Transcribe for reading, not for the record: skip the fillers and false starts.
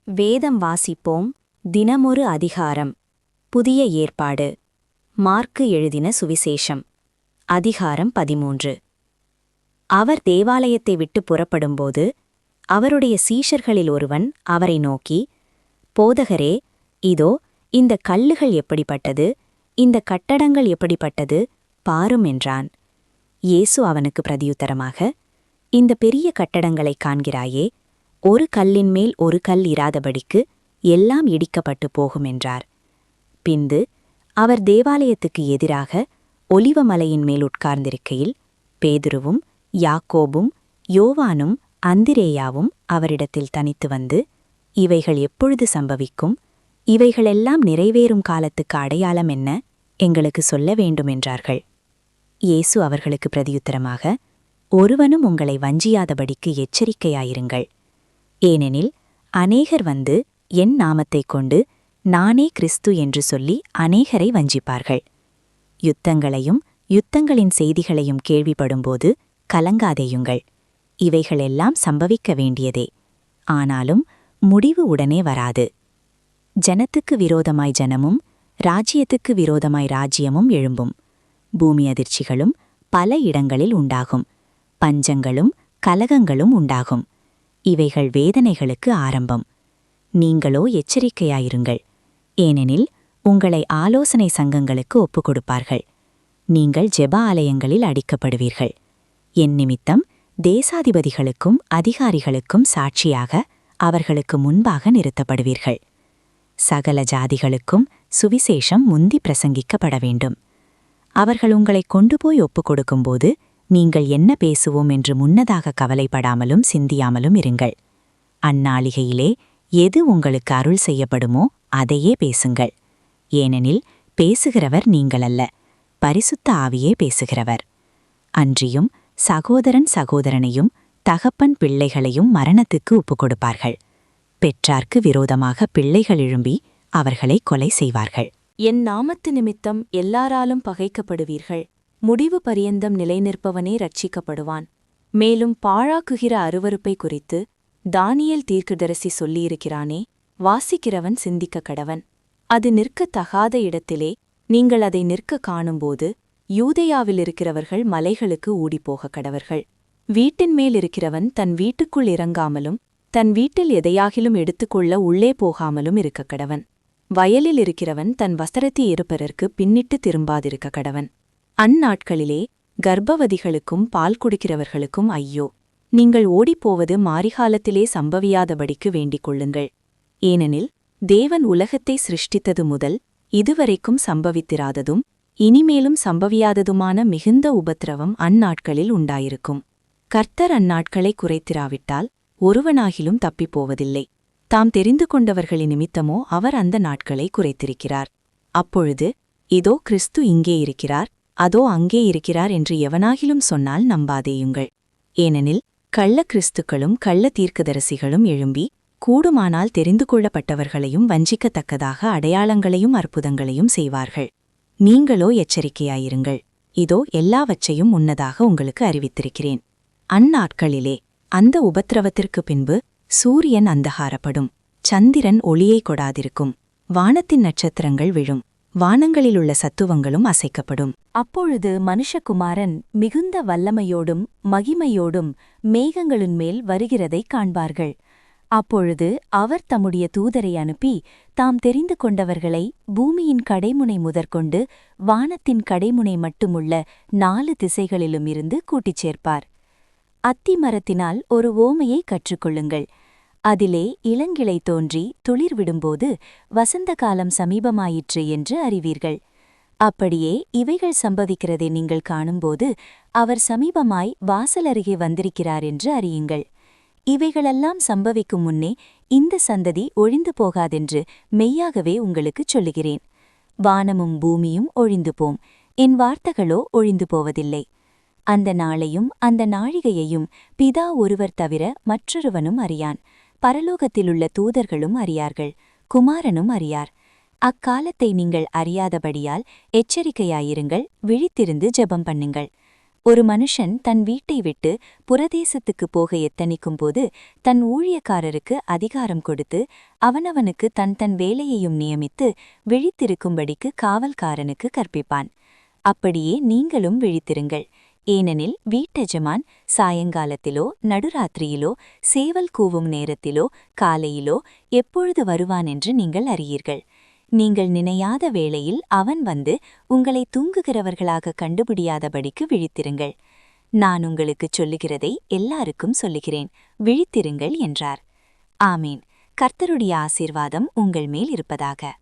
வேதம் வாசிப்போம். தினமொரு அதிகாரம். புதிய ஏற்பாடு. மார்க்கு எழுதின சுவிசேஷம். அதிகாரம் 13. அவர் தேவாலயத்தை விட்டு புறப்படும்போது அவருடைய சீஷர்களில் ஒருவன் அவரை நோக்கி, போதகரே, இதோ இந்த கல்லுகள் எப்படிப்பட்டது, இந்த கட்டடங்கள் எப்படிப்பட்டது பாரும் என்றான். இயேசு அவனுக்கு பிரதியுத்தரமாக, இந்த பெரிய கட்டடங்களைக் காண்கிறாயே, ஒரு கல்லின் மேல் ஒரு கல் இராதபடிக்கு எல்லாம் இடிக்கப்பட்டு போகும் என்றார். பின்பு அவர் தேவாலயத்துக்கு எதிராக ஒலிவமலையின் மேல் உட்கார்ந்திருக்கையில் பேதுருவும் யாக்கோபும் யோவானும் அந்திரேயாவும் அவரிடத்தில் தனித்து வந்து, இவைகள் எப்பொழுது சம்பவிக்கும், இவைகளெல்லாம் நிறைவேறும் காலத்துக்கு அடையாளம் என்ன, எங்களுக்கு சொல்ல வேண்டும் என்றார்கள். இயேசு அவர்களுக்கு பிரதியுத்தரமாக, ஒருவனும் உங்களை வஞ்சியாதபடிக்கு எச்சரிக்கையாயிருங்கள். ஏனெனில் அநேகர் வந்து என் நாமத்தைக் கொண்டு நானே கிறிஸ்து என்று சொல்லி அநேகரை வஞ்சிப்பார்கள். யுத்தங்களையும் யுத்தங்களின் செய்திகளையும் கேள்விப்படும்போது கலங்காதேயுங்கள். இவைகளெல்லாம் சம்பவிக்க வேண்டியதே, ஆனாலும் முடிவு உடனே வராது. ஜனத்துக்கு விரோதமாய் ஜனமும் ராஜ்யத்துக்கு விரோதமாய் ராஜ்யமும் எழும்பும். பூமி அதிர்ச்சிகளும் பல இடங்களில் உண்டாகும். பஞ்சங்களும் கலகங்களும் உண்டாகும். இவைகள் வேதனைகளுக்கு ஆரம்பம். நீங்களோ எச்சரிக்கையாயிருங்கள். ஏனெனில் உங்களை ஆலோசனை சங்கங்களுக்கு ஒப்புக்கொடுப்பார்கள். நீங்கள் ஜெப ஆலயங்களில் அடிக்கப்படுவீர்கள். என் நிமித்தம் தேசாதிபதிகளுக்கும் அதிகாரிகளுக்கும் சாட்சியாக அவர்களுக்கு முன்பாக நிறுத்தப்படுவீர்கள். சகல ஜாதிகளுக்கும் சுவிசேஷம் முந்தி பிரசங்கிக்கப்பட வேண்டும். அவர்கள் உங்களை கொண்டு போய் ஒப்புக்கொடுக்கும்போது நீங்கள் என்ன பேசுவோம் என்று முன்னதாக கவலைப்படாமலும் சிந்தியாமலும் இருங்கள். அந்நாளிகையிலே எது உங்களுக்கு அருள் செய்யப்படுமோ அதையே பேசுங்கள். ஏனெனில் பேசுகிறவர் நீங்களல்ல, பரிசுத்த ஆவியே பேசுகிறவர். அன்றியும் சகோதரன் சகோதரனையும் தகப்பன் பிள்ளைகளையும் மரணத்துக்கு ஒப்புக்கொடுப்பார்கள். பெற்றார்க்கு விரோதமாக பிள்ளைகள் எழும்பி அவர்களை கொலை செய்வார்கள். என் நாமத்து நிமித்தம் எல்லாராலும் பகைக்கப்படுவீர்கள். முடிவு பரியந்தம் நிலைநிற்பவனே ரட்சிக்கப்படுவான். மேலும் பாழாக்குகிற அருவருப்பை குறித்து தானியேல் தீர்க்கதரிசி சொல்லியிருக்கிறானே, வாசிக்கிறவன் சிந்திக்க கடவன். அது நிற்கத்தகாத இடத்திலே நீங்கள் அதை நிற்க காணும்போது யூதேயாவிலிருக்கிறவர்கள் மலைகளுக்கு ஊடிப்போக கடவர்கள். வீட்டின் மேல் இருக்கிறவன் தன் வீட்டுக்குள் இறங்காமலும் தன் வீட்டில் எதையாகிலும் எடுத்துக்கொள்ள உள்ளே போகாமலும் இருக்க கடவன். வயலில் இருக்கிறவன் தன் வஸ்திரத்தை இருப்பதற்கு பின்னிட்டு திரும்பாதிருக்க கடவன். அந்நாட்களிலே கர்ப்பவதிகளுக்கும் பால் குடிக்கிறவர்களுக்கும் ஐயோ! நீங்கள் ஓடிப்போவது மாரிகாலத்திலே சம்பவியாதபடிக்கு வேண்டிக் கொள்ளுங்கள். ஏனெனில் தேவன் உலகத்தை சிருஷ்டித்தது முதல் இதுவரைக்கும் சம்பவித்திராததும் இனிமேலும் சம்பவியாததுமான மிகுந்த உபத்திரவம் அந்நாட்களில் உண்டாயிருக்கும். கர்த்தர் அந்நாட்களை குறைத்திராவிட்டால் ஒருவனாகிலும் தப்பிப்போவதில்லை. தாம் தெரிந்து கொண்டவர்களின் நிமித்தமோ அவர் அந்த நாட்களை குறைத்திருக்கிறார். அப்பொழுது இதோ கிறிஸ்து இங்கே இருக்கிறார், அதோ அங்கே இருக்கிறார் என்று எவனாகிலும் சொன்னால் நம்பாதேயுங்கள். ஏனெனில் கள்ள கிறிஸ்துக்களும் கள்ள தீர்க்கதரிசிகளும் எழும்பி கூடுமானால் தெரிந்து கொள்ளப்பட்டவர்களையும் வஞ்சிக்கத்தக்கதாக அடையாளங்களையும் அற்புதங்களையும் செய்வார்கள். நீங்களோ எச்சரிக்கையாயிருங்கள். இதோ எல்லாவற்றையும் முன்னதாக உங்களுக்கு அறிவித்திருக்கிறேன். அந்நாட்களிலே அந்த உபத்திரவத்திற்கு பின்பு சூரியன் அந்தகாரப்படும், சந்திரன் ஒளியை கொடாதிருக்கும், வானத்தின் நட்சத்திரங்கள் விழும், வானங்களிலுள்ள சத்துவங்களும் அசைக்கப்படும். அப்பொழுது மனுஷகுமாரன் மிகுந்த வல்லமையோடும் மகிமையோடும் மேகங்களின் மேல் வருகிறதைக் காண்பார்கள். அப்பொழுது அவர் தம்முடைய தூதரை அனுப்பி தாம் தெரிந்து கொண்டவர்களை பூமியின் கடைமுனை முதற்கொண்டு வானத்தின் கடைமுனை மட்டுமுள்ள 4 திசைகளிலும் இருந்து கூட்டிச் சேர்ப்பார். அத்தி மரத்தினால் ஒரு ஓமையை கற்றுக்கொள்ளுங்கள். அதிலே இளங்கிளை தோன்றி துளிர் விடும்போது வசந்த காலம் சமீபமாயிற்று என்று அறிவீர்கள். அப்படியே இவைகள் சம்பவிக்கிறதை நீங்கள் காணும்போது அவர் சமீபமாய் வாசல் அருகே வந்திருக்கிறார் என்று அறியுங்கள். இவைகளெல்லாம் சம்பவிக்கும் முன்னே இந்த சந்ததி ஒழிந்து போகாதென்று மெய்யாகவே உங்களுக்குச் சொல்லுகிறேன். வானமும் பூமியும் ஒழிந்து போம், என் வார்த்தைகளோ ஒழிந்து போவதில்லை. அந்த நாளையும் அந்த நாழிகையையும் பிதா ஒருவர் தவிர மற்றொருவனும் அறியான். பரலோகத்திலுள்ள தூதர்களும் அறியார்கள், குமாரனும் அறியார். அக்காலத்தை நீங்கள் அறியாதபடியால் எச்சரிக்கையாயிருங்கள், விழித்திருந்து ஜெபம் பண்ணுங்கள். ஒரு மனுஷன் தன் வீட்டை விட்டு புரதேசத்துக்குப் போக எத்தனிக்கும்போது தன் ஊழியக்காரருக்கு அதிகாரம் கொடுத்து அவனவனுக்கு தன் வேலையையும் நியமித்து விழித்திருக்கும்படிக்கு காவல்காரனுக்கு கற்பிப்பான். அப்படியே நீங்களும் விழித்திருங்கள். ஏனெனில் வீட்டெஜமான் சாயங்காலத்திலோ நடுராத்திரியிலோ சேவல் கூவும் நேரத்திலோ காலையிலோ எப்பொழுது வருவான் என்று நீங்கள் அறியீர்கள். நீங்கள் நினையாத வேளையில் அவன் வந்து உங்களை தூங்குகிறவர்களாக கண்டுபிடியாதபடிக்கு விழித்திருங்கள். நான் உங்களுக்குச் சொல்லுகிறதை எல்லாருக்கும் சொல்லுகிறேன், விழித்திருங்கள் என்றார். ஆமீன். கர்த்தருடைய ஆசீர்வாதம் உங்கள் மேல் இருப்பதாக.